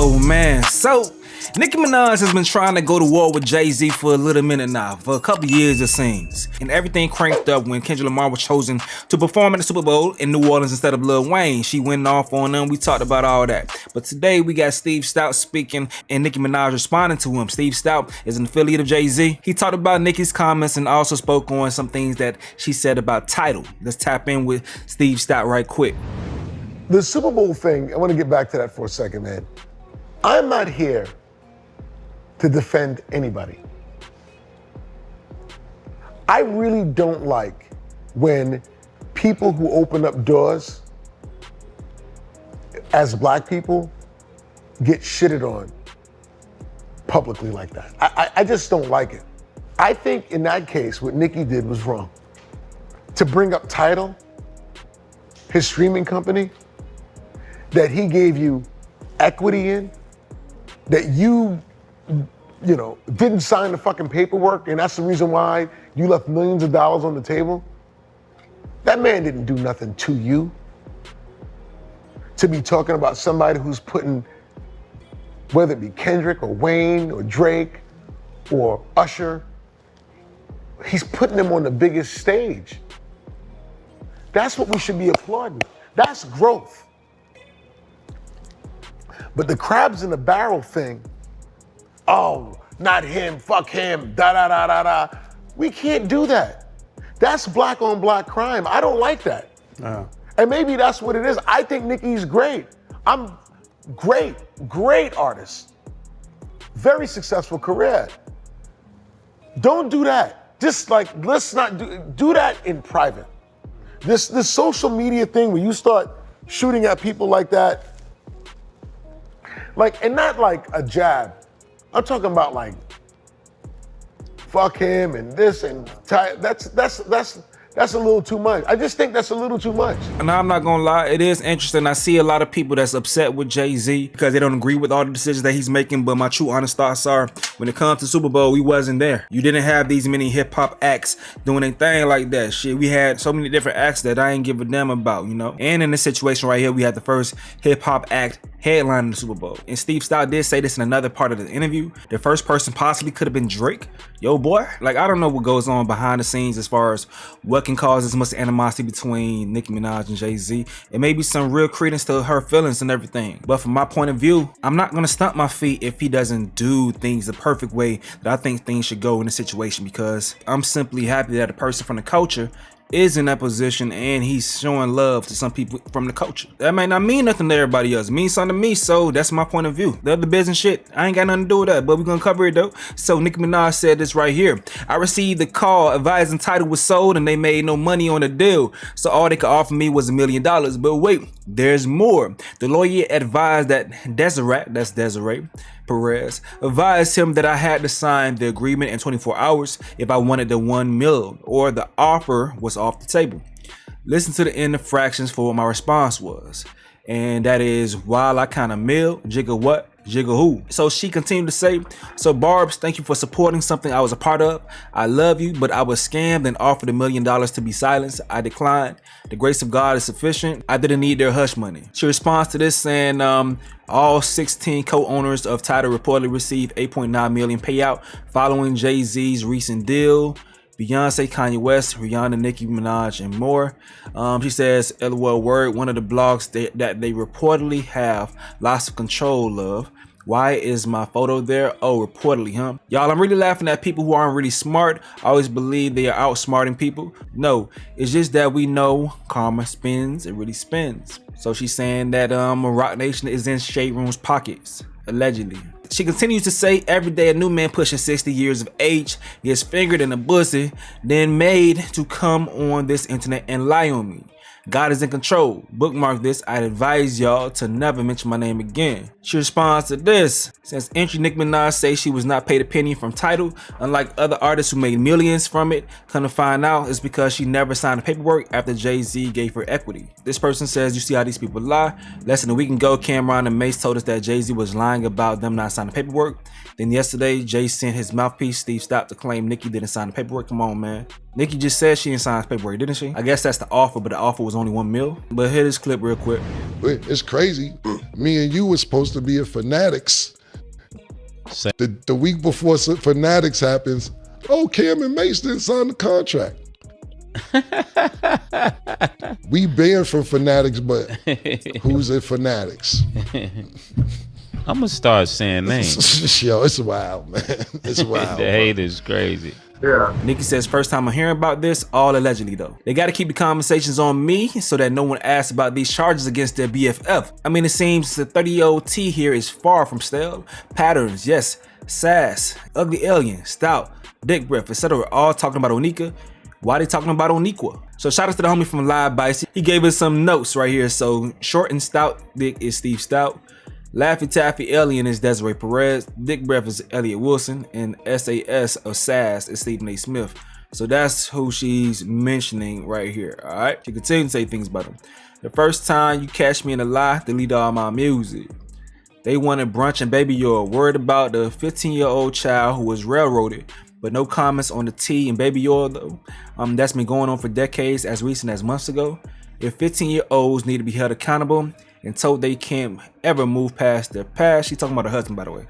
Oh man, so Nicki Minaj has been trying to go to war with Jay-Z for a little minute now, for a couple years it seems. And everything cranked up when Kendrick Lamar was chosen to perform at the Super Bowl in New Orleans instead of Lil Wayne. She went off on them, we talked about all that. But today we got Steve Stoute speaking and Nicki Minaj responding to him. Steve Stoute is an affiliate of Jay-Z. He talked about Nicki's comments and also spoke on some things that she said about Tidal. Let's tap in with Steve Stoute right quick. The Super Bowl thing, I want to get back to that for a second, man. I'm not here to defend anybody. I really don't like when people who open up doors as black people get shitted on publicly like that. I just don't like it. I think in that case, what Nicki did was wrong. To bring up Tidal, his streaming company, that he gave you equity in, that you didn't sign the fucking paperwork, and that's the reason why you left millions of dollars on the table. That man didn't do nothing to you. To be talking about somebody who's putting, whether it be Kendrick or Wayne or Drake or Usher, he's putting them on the biggest stage. That's what we should be applauding. That's growth. But the crabs in the barrel thing, oh, not him, fuck him, da da da da da. We can't do that. That's black on black crime. I don't like that. And maybe that's what it is. I think Nicki's great. I'm great artist. Very successful career. Don't do that. Just like, let's not do that in private. This social media thing where you start shooting at people like that, and not like a jab. I'm talking about like, fuck him and this and that's a little too much. I just think that's a little too much. And I'm not gonna lie, it is interesting. I see a lot of people that's upset with Jay-Z because they don't agree with all the decisions that he's making, but my true honest thoughts are, when it comes to Super Bowl, we wasn't there. You didn't have these many hip hop acts doing anything like that. Shit, we had so many different acts that I ain't give a damn about, And in this situation right here, we had the first hip hop act headlining the Super Bowl. And Steve Stoute did say this in another part of the interview. The first person possibly could have been Drake. Yo, boy. I don't know what goes on behind the scenes as far as what can cause this much animosity between Nicki Minaj and Jay-Z. It may be some real credence to her feelings and everything. But from my point of view, I'm not gonna stomp my feet if he doesn't do things the perfect way that I think things should go in this situation, because I'm simply happy that a person from the culture is in that position and he's showing love to some people from the culture. That may not mean nothing to everybody else. It means something to me, so that's my point of view. The other business shit, I ain't got nothing to do with that, but we're gonna cover it though. So Nicki Minaj said this right here. I received a call advising Tidal was sold and they made no money on the deal, so all they could offer me was $1 million. But wait, there's more. The lawyer advised that Desiree Perez advised him that I had to sign the agreement in 24 hours if I wanted the $1 million, or the offer was off the table. Listen to the end of fractions for what my response was. And that is, while I kind of milled, jiggle what? Jiggle who? So she continued to say, so Barbs, thank you for supporting something I was a part of. I love you, but I was scammed and offered $1 million to be silenced. I declined. The grace of God is sufficient. I didn't need their hush money. She responds to this saying, all 16 co-owners of Tidal reportedly received $8.9 million payout following Jay-Z's recent deal. Beyonce, Kanye West, Rihanna, Nicki Minaj, and more. She says, LOL word, one of the blogs that they reportedly have lots of control of. Why is my photo there? Oh, reportedly, huh? Y'all, I'm really laughing at people who aren't really smart. I always believe they are outsmarting people. No, it's just that we know karma spins, it really spins. So she's saying that Rock Nation is in Shade Room's pockets, allegedly. She continues to say, every day a new man pushing 60 years of age gets fingered in the pussy, then made to come on this internet and lie on me. God is in control. Bookmark this. I'd advise y'all to never mention my name again. She responds to this. Since entry, Nicki Minaj says she was not paid a penny from Tidal, unlike other artists who made millions from it. Come to find out, it's because she never signed the paperwork after Jay-Z gave her equity. This person says, you see how these people lie? Less than a week ago, Cameron and Mace told us that Jay-Z was lying about them not signing the paperwork. Then yesterday, Jay sent his mouthpiece, Steve Stoute, to claim Nicki didn't sign the paperwork. Come on, man. Nicki just said she didn't sign his paperwork, didn't she? I guess that's the offer, but the offer was only $1 million. But hear this clip real quick. It's crazy. Me and you were supposed to be at Fanatics. The week before Fanatics happens, oh, Cam and Mace didn't sign the contract. We banned from Fanatics, but who's at Fanatics? I'm gonna start saying names. Yo, it's wild, man. It's wild. The hate is crazy. Yeah. Nicki says, first time I'm hearing about this, all allegedly though. They gotta keep the conversations on me so that no one asks about these charges against their BFF. I mean, it seems the 30-year-old T here is far from stale. Patterns, yes, sass, ugly alien, stout, dick breath, etc. all talking about Onika. Why they talking about Oniqua? So shout out to the homie from Live Bites. He gave us some notes right here. So short and stout dick is Steve Stout. Laffy Taffy Alien is Desiree Perez. Dick Breath is Elliot Wilson. And SAS or SAS is Stephen A. Smith. So that's who she's mentioning right here. Alright. She continues to say things about him. The first time you catch me in a lie, delete all my music. They wanted brunch and baby you're worried about the 15-year-old child who was railroaded. But no comments on the T and baby oil though. That's been going on for decades, as recent as months ago. If 15-year-olds need to be held accountable and told they can't ever move past their past, she's talking about her husband, by the way.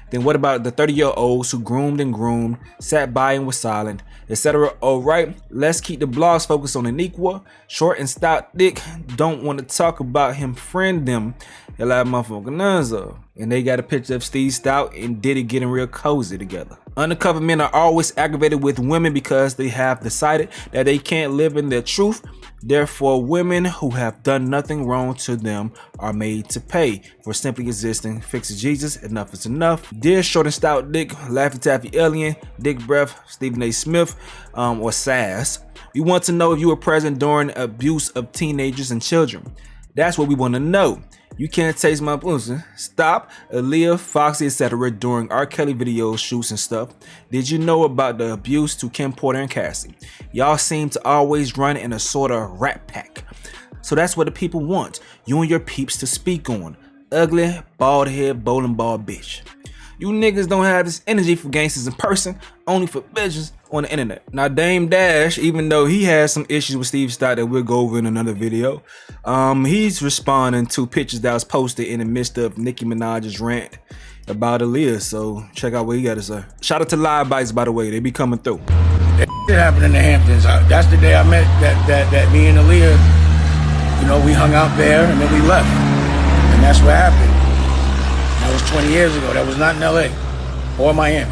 Then what about the 30-year-olds who groomed, sat by and was silent, etc. All right, let's keep the blogs focused on Oniqua. Short and stout dick don't want to talk about him friend them. A lot of motherfucking nuns. And they got a picture of Steve Stout and Diddy getting real cozy together. Undercover men are always aggravated with women because they have decided that they can't live in their truth. Therefore, women who have done nothing wrong to them are made to pay for simply existing. Fix it, Jesus, enough is enough. Dear Short and Stout Dick, Laffy Taffy Alien, Dick Breath, Stephen A. Smith, or SAS. We want to know if you were present during abuse of teenagers and children. That's what we want to know. You can't taste my pussy. Stop. Aaliyah, Foxy, etc. during R. Kelly video shoots and stuff. Did you know about the abuse to Kim Porter and Cassie? Y'all seem to always run in a sort of rat pack. So that's what the people want. You and your peeps to speak on. Ugly, bald head, bowling ball bitch. You niggas don't have this energy for gangsters in person, only for bitches on the internet. Now Dame Dash, even though he has some issues with Steve Stout that we'll go over in another video, he's responding to pictures that was posted in the midst of Nicki Minaj's rant about Aaliyah. So check out what he got to say. Shout out to Live Bites, by the way, they be coming through. That happened in the Hamptons. That's the day I met that me and Aaliyah, you know, we hung out there and then we left. And that's what happened. That was 20 years ago. That was not in LA or Miami.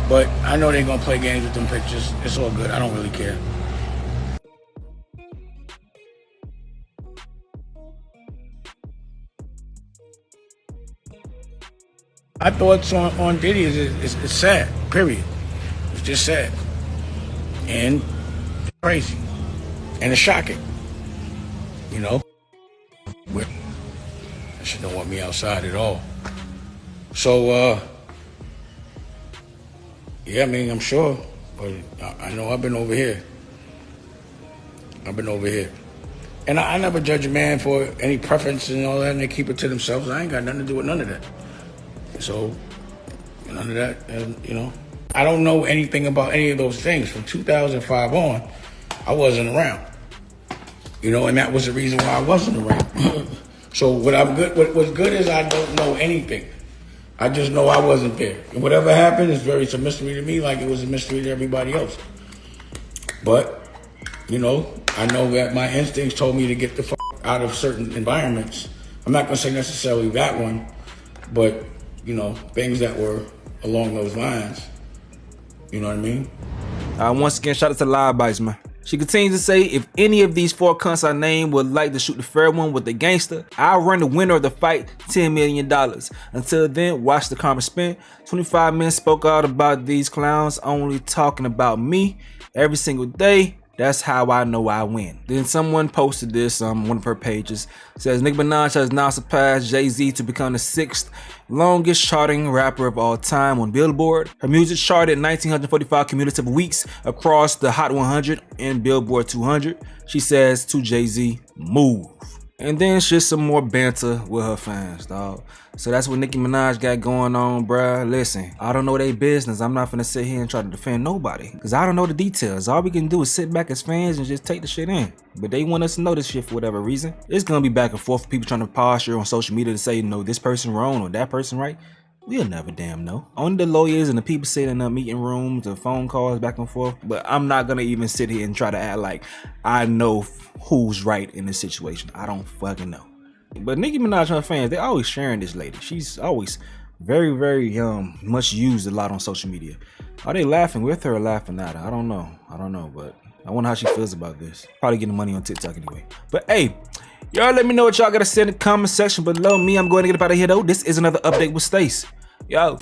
But I know they're gonna play games with them pictures. It's all good. I don't really care. My thoughts on Diddy is it's sad, period. It's just sad. And crazy. And it's shocking. You know? She don't want me outside at all. So, yeah, I mean, I'm sure, but I know I've been over here. And I never judge a man for any preference and all that, and they keep it to themselves. I ain't got nothing to do with none of that. So, none of that, and, you know. I don't know anything about any of those things. From 2005 on, I wasn't around. You know, and that was the reason why I wasn't around. So what's good is I don't know anything. I just know I wasn't there. And whatever happened it's a mystery to me, like it was a mystery to everybody else. But, you know, I know that my instincts told me to get the fuck out of certain environments. I'm not gonna say necessarily that one, but, you know, things that were along those lines. You know what I mean? Once again, shout out to Live Bites, man. She continues to say, if any of these 4 cunts I named would like to shoot the fair one with the gangster, I'll run the winner of the fight $10 million. Until then, watch the karma spin. 25 men spoke out about these clowns only talking about me every single day. That's how I know I win. Then someone posted this on one of her pages. It says, Nicki Minaj has now surpassed Jay-Z to become the 6th longest charting rapper of all time on Billboard. Her music charted 1,945 cumulative weeks across the Hot 100 and Billboard 200. She says to Jay-Z, move. And then it's just some more banter with her fans, dog. So that's what Nicki Minaj got going on, bruh. Listen, I don't know their business. I'm not finna sit here and try to defend nobody, because I don't know the details. All we can do is sit back as fans and just take the shit in. But they want us to know this shit for whatever reason. It's gonna be back and forth, people trying to posture on social media to say, no, this person wrong or that person right. We'll never damn know. Only the lawyers and the people sitting in the meeting rooms and phone calls back and forth. But I'm not gonna even sit here and try to act like I know who's right in this situation. I don't fucking know. But Nicki Minaj and her fans, they're always sharing this lady. She's always very, very much used a lot on social media. Are they laughing with her or laughing at her? I don't know, but I wonder how she feels about this. Probably getting money on TikTok anyway. But hey, y'all let me know what y'all gotta say in the comment section below. Me, I'm going to get up out of here though. This is another update with Stace. Yo.